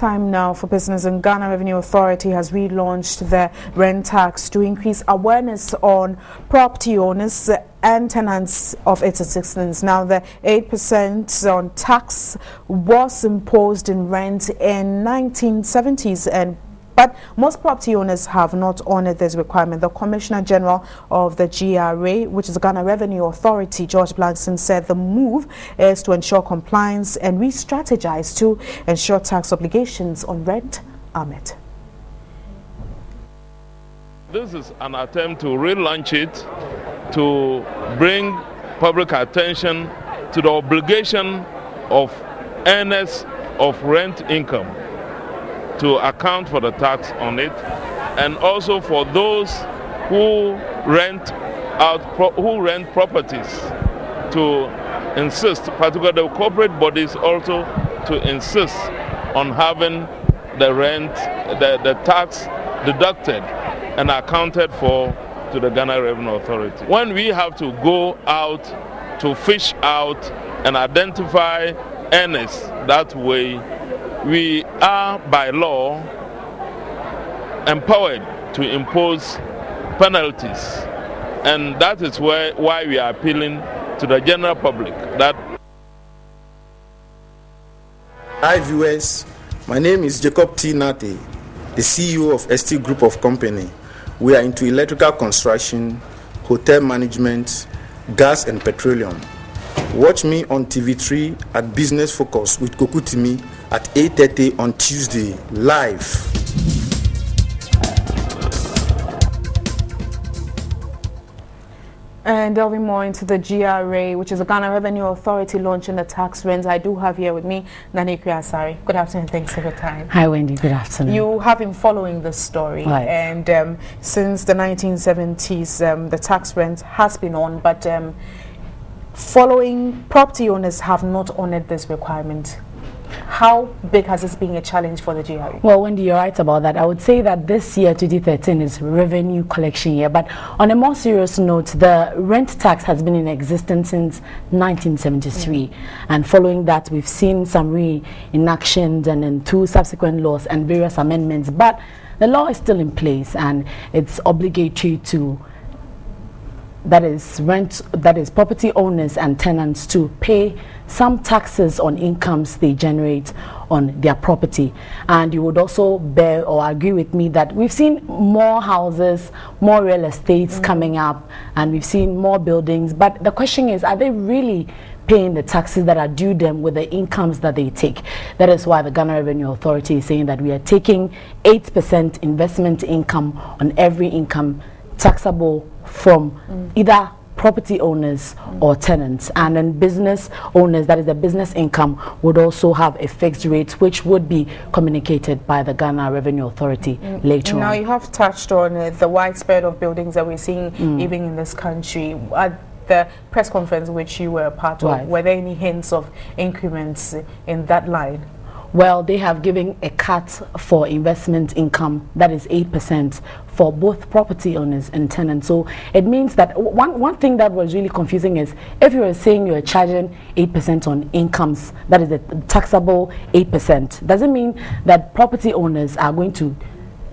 time now for business, and Ghana Revenue Authority has relaunched the rent tax to increase awareness on property owners and tenants of its existence. Now, the 8% on tax was imposed in rent in 1970s, but most property owners have not honored this requirement. The Commissioner General of the GRA, which is the Ghana Revenue Authority, George Blankson, said the move is to ensure compliance and re-strategize to ensure tax obligations on rent are met. This is an attempt to relaunch it, to bring public attention to the obligation of earners of rent income to account for the tax on it, and also for those who rent properties to insist, particularly the corporate bodies, also to insist on having the tax deducted and accounted for to the Ghana Revenue Authority. When we have to go out to fish out and identify earners that way, we are by law empowered to impose penalties, and that is why we are appealing to the general public that. Hi viewers, my name is Jacob T. Nate, the CEO of ST Group of Company. We are into electrical construction, hotel management, gas and petroleum. Watch me on TV3 at Business Focus with Kokutimi at 8:30 on Tuesday, live. And delving more into the GRA, which is the Ghana Revenue Authority launching the tax rents, I do have here with me Nani Kriasari. Good afternoon, thanks for your time. Hi Wendy, good afternoon. You have been following this story, right. And since the 1970s, the tax rent has been on, but following property owners have not honored this requirement. How big has this been a challenge for the GRA? Well, Wendy, you're right about that. I would say that this year, 2013, is revenue collection year. But on a more serious note, the rent tax has been in existence since 1973. And following that, we've seen some re-enactions and then 2 subsequent laws and various amendments. But the law is still in place, and it's obligatory to property owners and tenants to pay some taxes on incomes they generate on their property. And you would also bear or agree with me that we've seen more houses, more real estates coming up, and we've seen more buildings. But the question is, are they really paying the taxes that are due them with the incomes that they take? That is why the Ghana Revenue Authority is saying that we are taking 8% investment income on every income taxable from either property owners or tenants, and then business owners, that is the business income, would also have a fixed rate which would be communicated by the Ghana Revenue Authority later on. Now you have touched on the widespread of buildings that we're seeing even in this country. At the press conference which you were a part of, were there any hints of increments in that line? Well, they have given a cut for investment income, that is 8% for both property owners and tenants. So it means that one thing that was really confusing is if you were saying you are charging 8% on incomes, that is a taxable 8%, doesn't mean that property owners are going to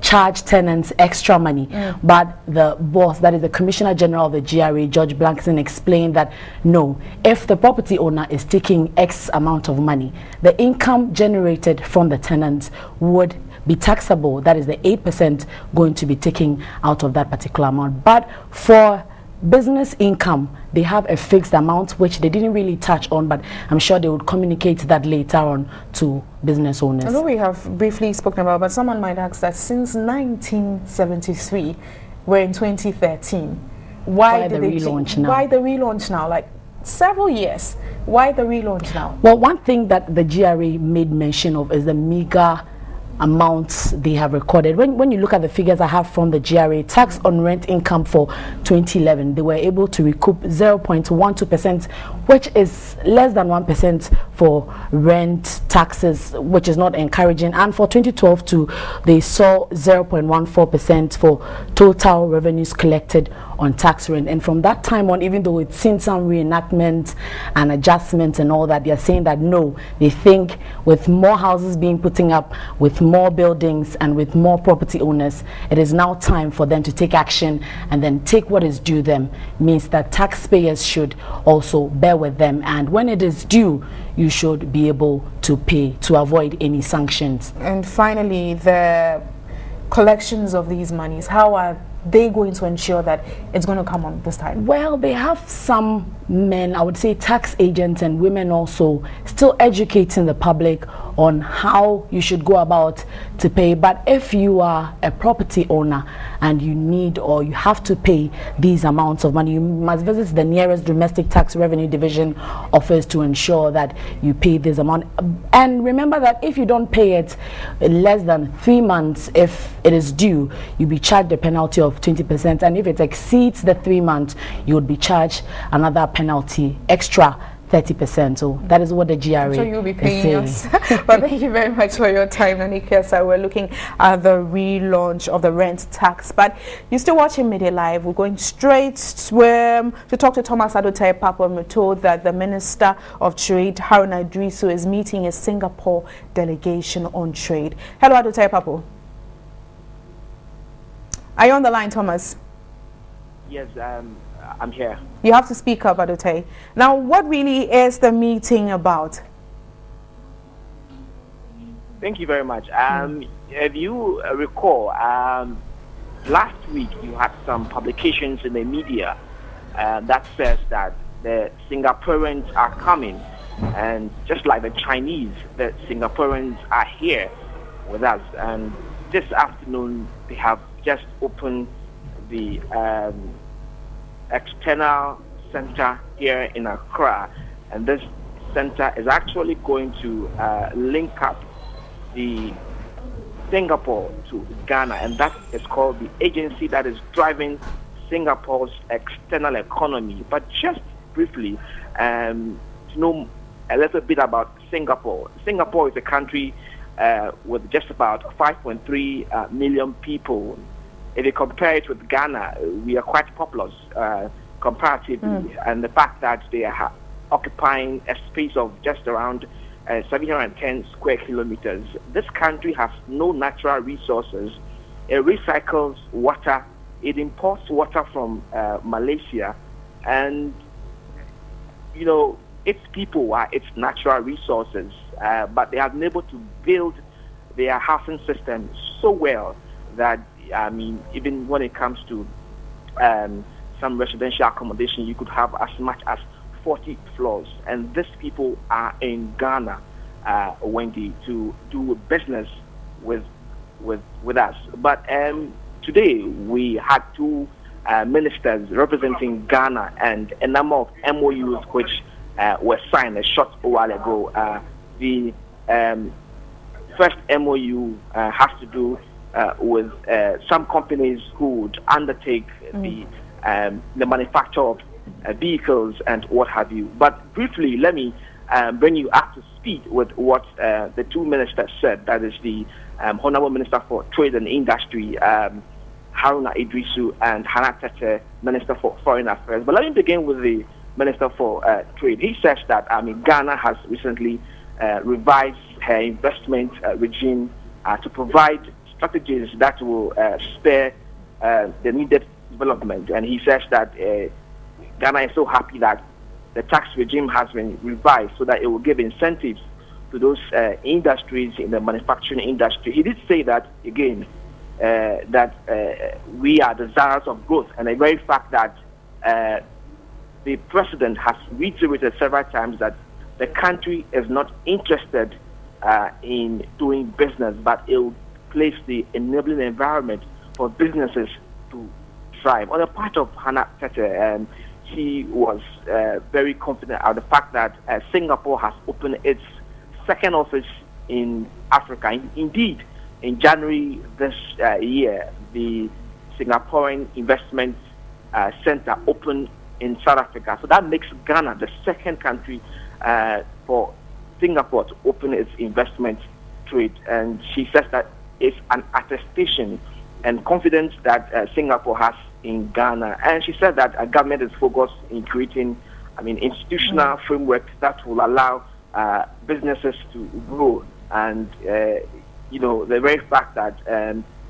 charge tenants extra money. But the boss, that is the Commissioner General of the GRA, George Blankson, explained that no, if the property owner is taking X amount of money, the income generated from the tenants would be taxable. That is the 8% going to be taken out of that particular amount. But for business income, they have a fixed amount which they didn't really touch on, but I'm sure they would communicate that later on to business owners. I know we have briefly spoken about, but someone might ask that since 1973, we're in 2013. Why the relaunch now? Why the relaunch now? Like several years. Why the relaunch now? Well, one thing that the GRA made mention of is the meager amounts they have recorded. When you look at the figures I have from the GRA, tax on rent income for 2011, they were able to recoup 0.12%, which is less than 1% for rent taxes, which is not encouraging. And for 2012 too, they saw 0.14% for total revenues collected on tax rate. And from that time on, even though it's seen some reenactment and adjustments and all that, they're saying that no, they think with more houses being putting up, with more buildings and with more property owners, it is now time for them to take action and then take what is due them. Means that taxpayers should also bear with them, and when it is due, you should be able to pay to avoid any sanctions. And finally, the collections of these monies, how are they going to ensure that it's going to come on this time? Well, they have some men, I would say tax agents and women also, still educating the public on how you should go about to pay. But if you are a property owner and you need or you have to pay these amounts of money, you must visit the nearest domestic tax revenue division office to ensure that you pay this amount. And remember that if you don't pay it in less than 3 months, if it is due, you'll be charged a penalty of 20%, and if it exceeds the 3 months, you would be charged another penalty, extra 30%. So that is what the GRA so you'll be paying us. But thank you very much for your time, Nanika. So we're looking at the relaunch of the rent tax. But you're still watching Midday Live. We're going straight to talk to Thomas Adotai Papo. We're told that the Minister of Trade, Haruna Idrisu, is meeting a Singapore delegation on trade. Hello, Adotai Papo. Are you on the line, Thomas? Yes, I'm here. You have to speak up, Adotai. Now, what really is the meeting about? Thank you very much. If you recall, last week you had some publications in the media that says that the Singaporeans are coming, and just like the Chinese, the Singaporeans are here with us. And this afternoon they have just opened the external center here in Accra, and this center is actually going to link up the Singapore to Ghana, and that is called the agency that is driving Singapore's external economy. But just briefly, to know a little bit about Singapore. Singapore is a country with just about 5.3 million people. If you compare it with Ghana, we are quite populous comparatively, and the fact that they are occupying a space of just around 710 square kilometers. This country has no natural resources. It recycles water. It imports water from Malaysia, and you know, its people are its natural resources, but they have been able to build their housing system so well that, I mean, even when it comes to some residential accommodation, you could have as much as 40 floors. And these people are in Ghana, Wendy, to do business with us. But today we had two ministers representing Ghana, and a number of MOUs which were signed a short while ago. The first MOU has to do with some companies who would undertake the manufacture of vehicles and what have you. But briefly, let me bring you up to speed with what the two ministers said. That is the Honorable Minister for Trade and Industry, Haruna Idrisu, and Hannah Tete, Minister for Foreign Affairs. But let me begin with the Minister for Trade. He says that Ghana has recently revised her investment regime to provide strategies that will spare the needed development. And he says that Ghana is so happy that the tax regime has been revised so that it will give incentives to those industries in the manufacturing industry. He did say that, again, that we are desirous of growth, and the very fact that the president has reiterated several times that the country is not interested in doing business, but it will place the enabling environment for businesses to thrive. On the part of Hannah Tete, she was very confident of the fact that Singapore has opened its second office in Africa. Indeed, in January this year, the Singaporean Investment Center opened in South Africa. So that makes Ghana the second country for Singapore to open its investment trade. And she says that it's an attestation and confidence that Singapore has in Ghana. And she said that our government is focused in creating, institutional frameworks that will allow businesses to grow. And, the very fact that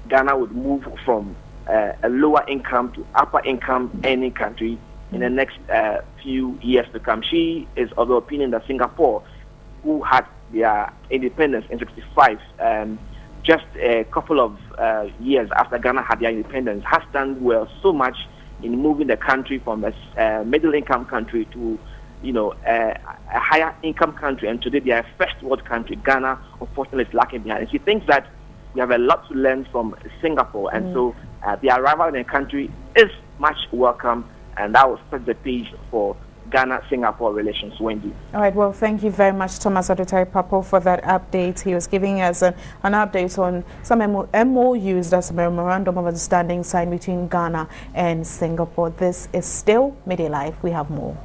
Ghana would move from a lower income to upper income earning country in the next few years to come. She is of the opinion that Singapore, who had their independence in 1965, just a couple of years after Ghana had their independence, has done well so much in moving the country from a middle-income country to, a higher income country. And today they are a first-world country. Ghana, unfortunately, is lacking behind. And she thinks that we have a lot to learn from Singapore. And so the arrival in the country is much welcome, and that will set the page for Ghana-Singapore relations. Wendy. All right, well, thank you very much, Thomas Odutai-Papo, for that update. He was giving us an update on some MOUs, that's a Memorandum of Understanding signed between Ghana and Singapore. This is still Midday Live. We have more.